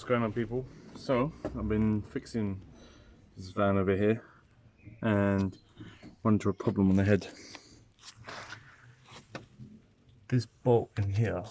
What's going on, people? So I've been fixing this van over here and run into a problem on the head. This bolt in here, I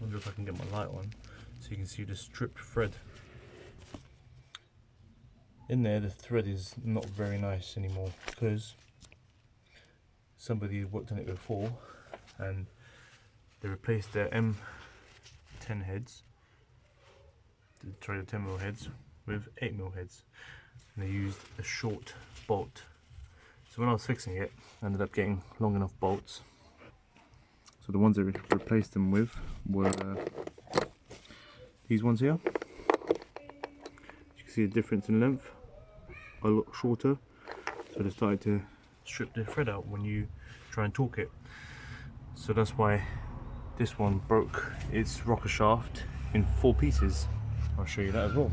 wonder if I can get my light on so you can see the stripped thread. In there, the thread is not very nice anymore because somebody worked on it before and they replaced their M10 heads, the 10mm heads, with 8mm heads, and they used a short bolt. So when I was fixing it, I ended up getting long enough bolts. So the ones I replaced them with were these ones here. You can see a difference in length, a lot shorter. So they started to strip the thread out when you try and torque it. So that's why this one broke its rocker shaft in 4 pieces. I'll show you that as well.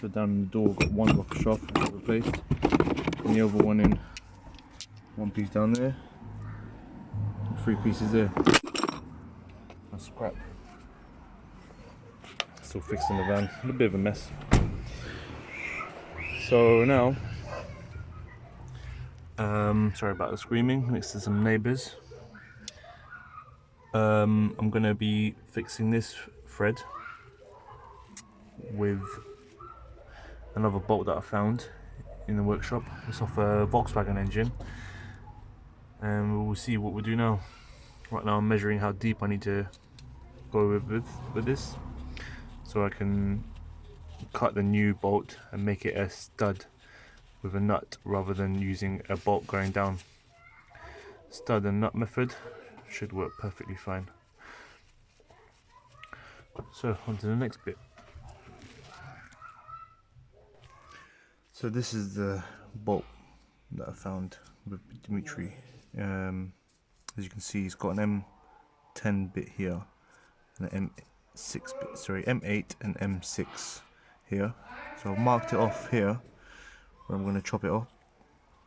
So down in the door, got one rocker shaft that got replaced, and the other one in one piece down there, and 3 pieces there. That's scrap. Still fixing the van, a bit of a mess. So now, sorry about the screaming next to some neighbours. I'm gonna be fixing this thread with another bolt that I found in the workshop. It's off a Volkswagen engine, and we'll see what we do now. Right now I'm measuring how deep I need to go with this, so I can cut the new bolt and make it a stud with a nut rather than using a bolt going down. Stud and nut method should work perfectly fine. So on to the next bit. So this is the bolt that I found with Dimitri. As you can see, he's got an M10 bit here and an M6 bit, sorry, M8 and M6 here. So I've marked it off here where I'm going to chop it off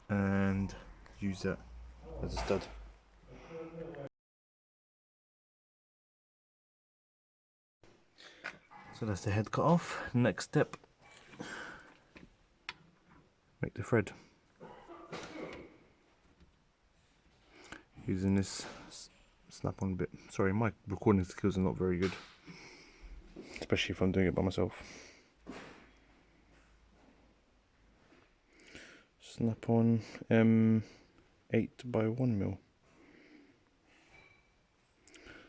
and use that as a stud. So that's the head cut off. Next step, make the thread. Using this snap-on bit. Sorry, my recording skills are not very good, especially if I'm doing it by myself. Snap-on M8 by 1mm.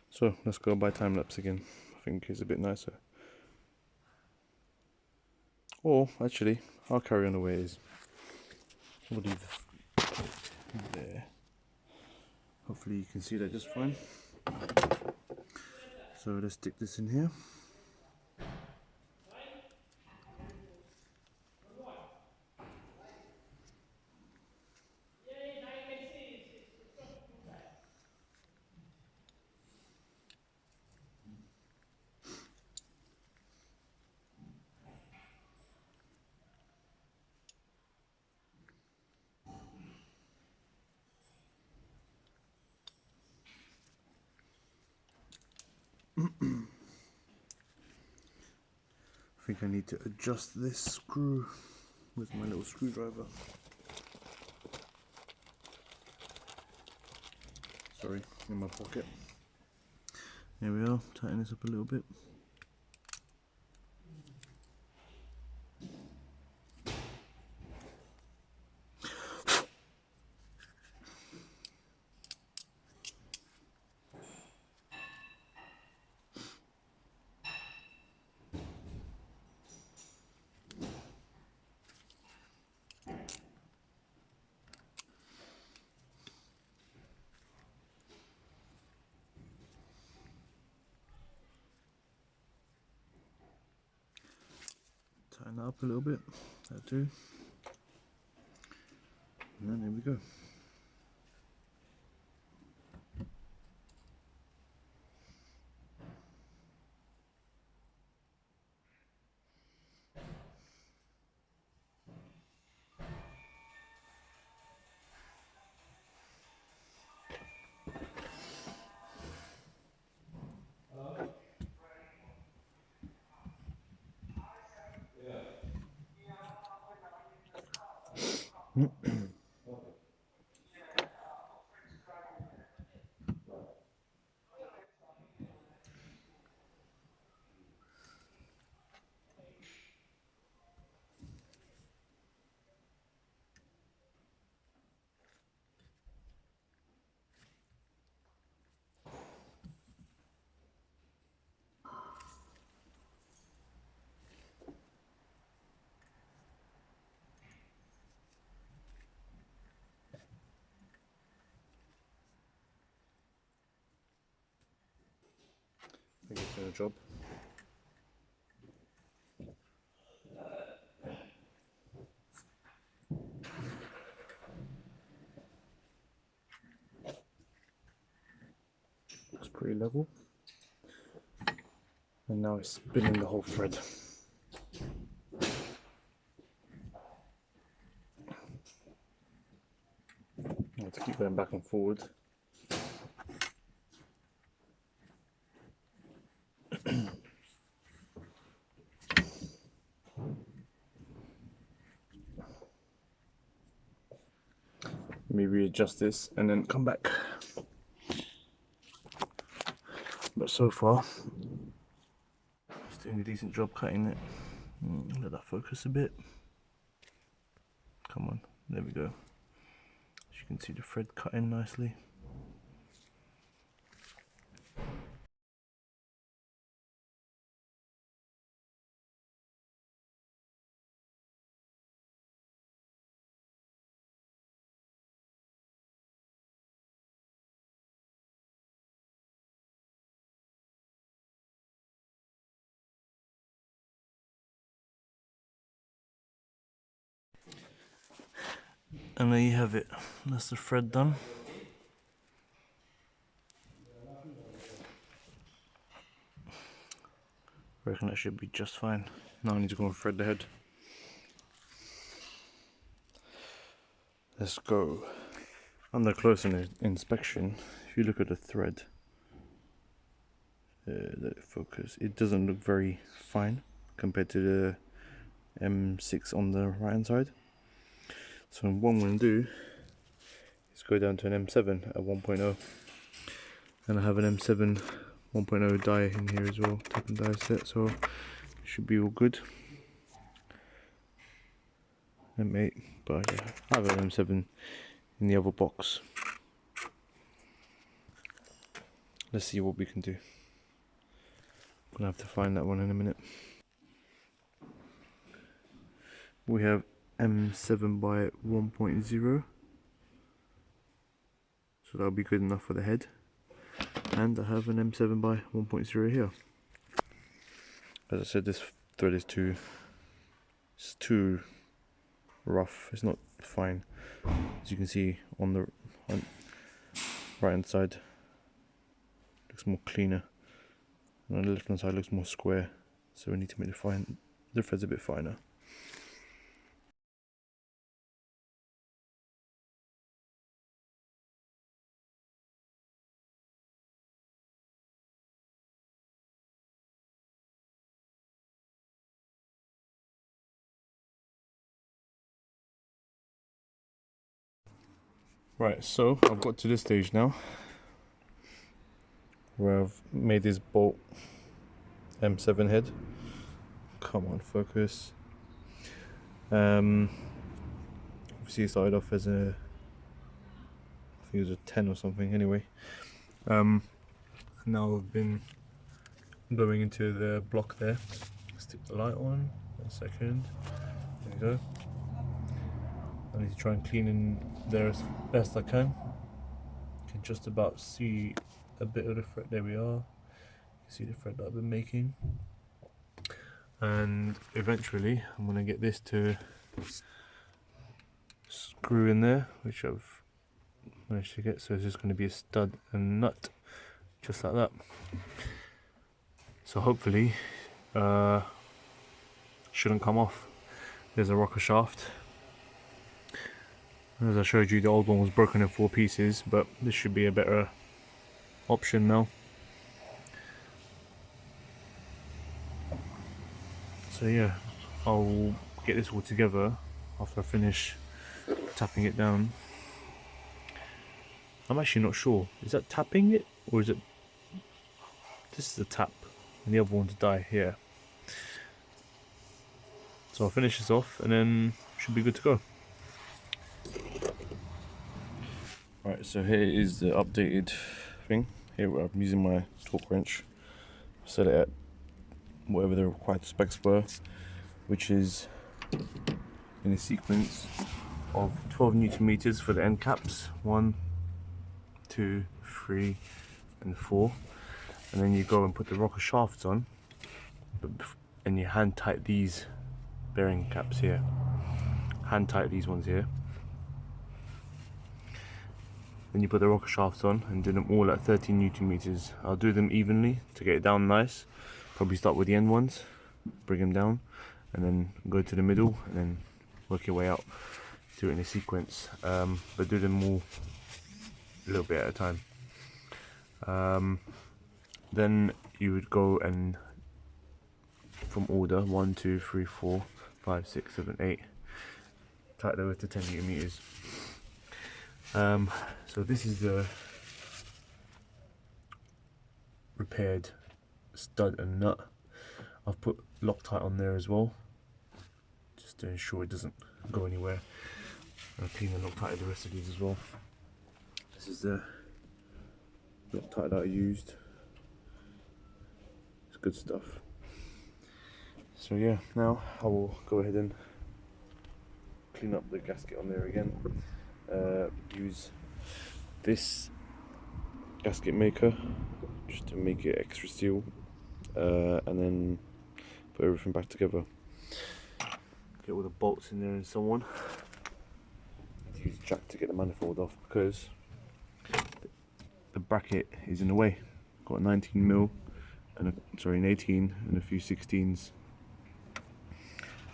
So let's go by time lapse again. I think it's a bit nicer. Or actually, I'll carry on the way it is. We'll leave it there. Hopefully you can see that just fine. So let's stick this in here. I think I need to adjust this screw with my little screwdriver. Sorry, in my pocket. There we are, tighten this up a little bit. Tighten that up a little bit, that too. And then there we go. I think it's doing a job. Looks pretty level. And now it's spinning the whole thread. I have to keep going back and forward. Let me readjust this and then come back. But so far, it's doing a decent job cutting it. Let that focus a bit. Come on, there we go. As you can see, the thread cutting nicely. And there you have it. That's the thread done. I reckon that should be just fine. Now I need to go and thread the head. Let's go. Under closer inspection, if you look at the thread, let it focus. It doesn't look very fine compared to the M6 on the right hand side. So what I'm going to do is go down to an M7 at 1.0, and I have an M7 1.0 die in here as well, tape and die set, so it should be all good. M8, but yeah, I have an M7 in the other box. Let's see what we can do. I'm gonna have to find that one in a minute. We have M7 by 1.0, so that'll be good enough for the head. And I have an M7 by 1.0 here. As I said, this thread is too rough. It's not fine. As you can see on the right hand side, looks more cleaner, and on the left hand side looks more square. So we need to make the threads a bit finer. Right, so I've got to this stage now where I've made this bolt M7 head. Come on, focus. Obviously it started off as I think it was a 10 or something anyway. Now I've been going into the block there. Stick the light on, 1 second, there we go. I need to try and clean in there as best I can. You can just about see a bit of the thread, there we are. You can see the thread that I've been making. And eventually I'm going to get this to screw in there, which I've managed to get, so it's just going to be a stud and nut, just like that. So hopefully shouldn't come off. There's a rocker shaft. As I showed you, the old one was broken in 4 pieces, but this should be a better option now. So yeah, I'll get this all together after I finish tapping it down. I'm actually not sure. Is that tapping it, or is it? This is a tap, and the other one's die here. So I'll finish this off, and then should be good to go. Right, so here is the updated thing. Here I'm using my torque wrench. Set it at whatever the required specs were, which is in a sequence of 12 Newton meters for the end caps. 1, 2, 3, and 4. And then you go and put the rocker shafts on, and you hand tight these bearing caps here. Hand tight these ones here. Then you put the rocker shafts on and do them all at 13 Newton meters. I'll do them evenly to get it down nice. Probably start with the end ones, bring them down, and then go to the middle, and then work your way out. Do it in a sequence, but do them all a little bit at a time. Then you would go and from order 1, 2, 3, 4, 5, 6, 7, 8. Tight those to 10 Newton meters. So this is the repaired stud and nut. I've put Loctite on there as well, just to ensure it doesn't go anywhere. I'll clean the Loctite of the rest of these as well. This is the Loctite that I used. It's good stuff. So yeah, now I will go ahead and clean up the gasket on there again. Use this gasket maker just to make it extra seal, and then put everything back together. Get all the bolts in there and so on. Use a jack to get the manifold off because the bracket is in the way. Got a 19mm and an 18 and a few 16s,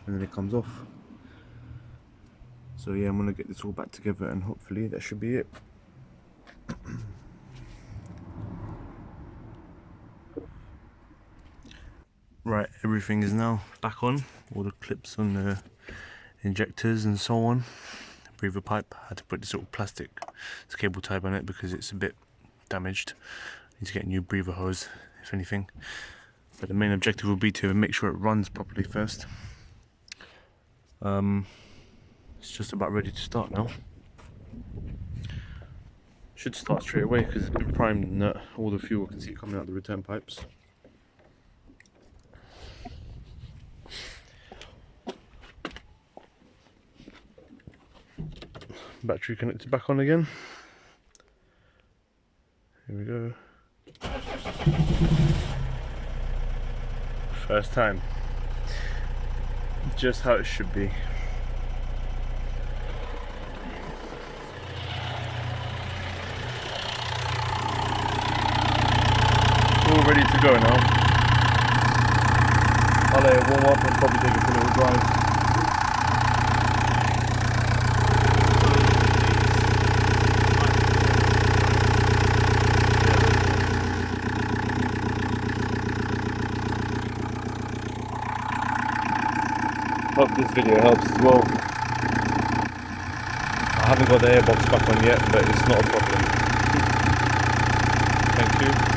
and then it comes off. So yeah, I'm gonna get this all back together, and hopefully that should be it. Right, everything is now back on. All the clips on the injectors and so on. Breather pipe. I had to put this little plastic cable tie on it because it's a bit damaged. Need to get a new breather hose, if anything. But the main objective will be to make sure it runs properly first. It's just about ready to start now. Should start straight away because it's been primed and all the fuel, I can see it coming out of the return pipes. Battery connected back on again. Here we go. First time. Just how it should be. All ready to go now. I'll let it warm up and probably take it for a little drive. Hope this video helps as well. I haven't got the airbox back on yet, but it's not a problem. Thank you.